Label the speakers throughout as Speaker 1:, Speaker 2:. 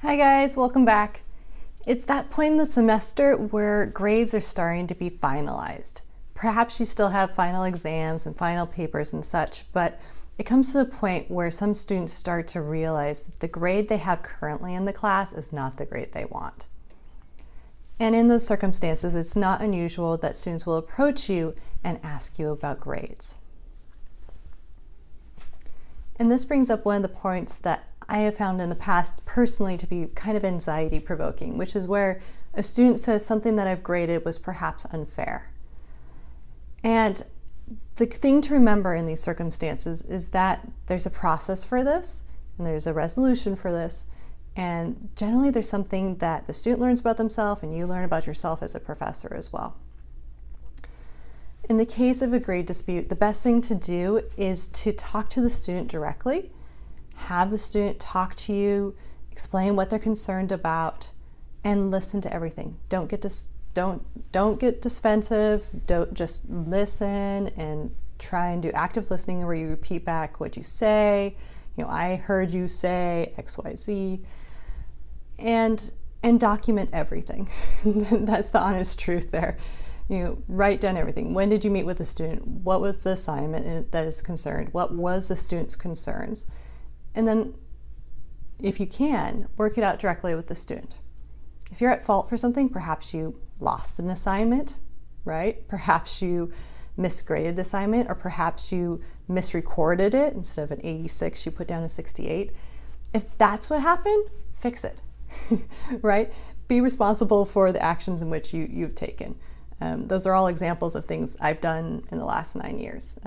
Speaker 1: Hi guys, welcome back. It's that point in the semester where grades are starting to be finalized. Perhaps you still have final exams and final papers and such, but it comes to the point where some students start to realize that the grade they have currently in the class is not the grade they want. And in those circumstances, it's not unusual that students will approach you and ask you about grades. And this brings up one of the points that I have found in the past personally to be kind of anxiety provoking, which is where a student says something that I've graded was perhaps unfair. And the thing to remember in these circumstances is that there's a process for this and there's a resolution for this. And generally there's something that the student learns about themselves and you learn about yourself as a professor as well. In the case of a grade dispute, the best thing to do is to talk to the student directly. Have the student talk to you, explain what they're concerned about, and listen to everything. Don't get defensive. Don't just listen and try and do active listening where you repeat back what you say. I heard you say XYZ, and document everything. That's the honest truth there. Write down everything. When did you meet with the student? What was the assignment that is concerned? What was the student's concerns? And then, if you can, work it out directly with the student. If you're at fault for something, perhaps you lost an assignment, right? Perhaps you misgraded the assignment, or perhaps you misrecorded it. Instead of an 86, you put down a 68. If that's what happened, fix it, right? Be responsible for the actions in which you've taken. Those are all examples of things I've done in the last 9 years.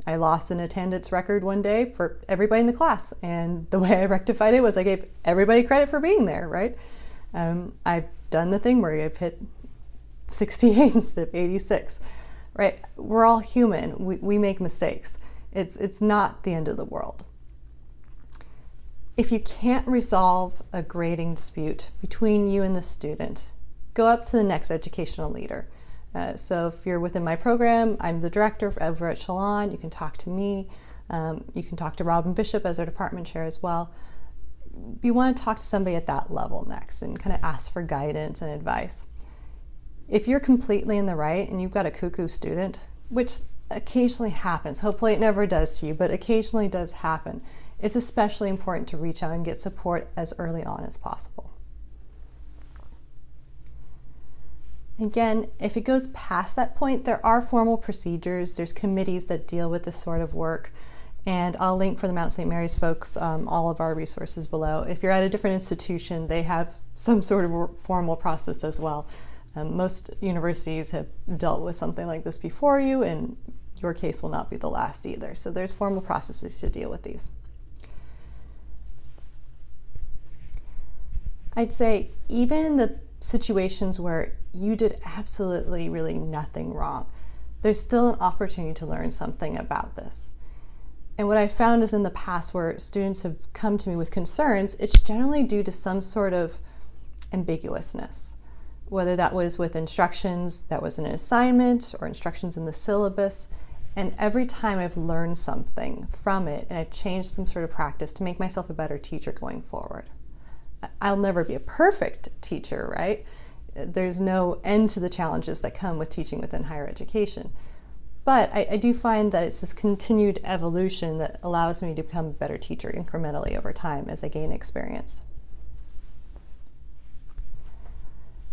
Speaker 1: I lost an attendance record one day for everybody in the class, and the way I rectified it was I gave everybody credit for being there, right? I've done the thing where I've hit 68 instead of 86, right? We're all human. We make mistakes. It's not the end of the world. If you can't resolve a grading dispute between you and the student, go up to the next educational leader. So if you're within my program, I'm the director over at Shalon. You can talk to me. You can talk to Robin Bishop as our department chair as well. You want to talk to somebody at that level next and kind of ask for guidance and advice. If you're completely in the right and you've got a cuckoo student, which occasionally happens, hopefully it never does to you, but occasionally does happen, it's especially important to reach out and get support as early on as possible. Again, if it goes past that point, there are formal procedures. There's committees that deal with this sort of work. And I'll link for the Mount St. Mary's folks all of our resources below. If you're at a different institution, they have some sort of formal process as well. Most universities have dealt with something like this before you, and your case will not be the last either. So there's formal processes to deal with these. I'd say even in the situations where you did absolutely really nothing wrong, there's still an opportunity to learn something about this. And what I found is in the past where students have come to me with concerns, it's generally due to some sort of ambiguousness, whether that was with instructions that was in an assignment or instructions in the syllabus. And every time I've learned something from it and I've changed some sort of practice to make myself a better teacher going forward. I'll never be a perfect teacher, right? There's no end to the challenges that come with teaching within higher education. But I do find that it's this continued evolution that allows me to become a better teacher incrementally over time as I gain experience.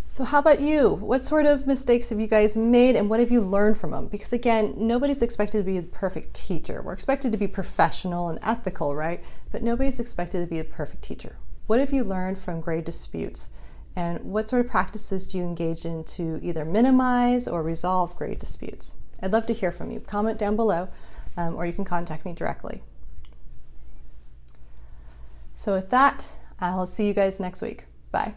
Speaker 1: So how about you? What sort of mistakes have you guys made and what have you learned from them? Because again, nobody's expected to be the perfect teacher. We're expected to be professional and ethical, right? But nobody's expected to be a perfect teacher. What have you learned from grade disputes? And what sort of practices do you engage in to either minimize or resolve grade disputes? I'd love to hear from you. Comment down below, or you can contact me directly. So with that, I'll see you guys next week. Bye.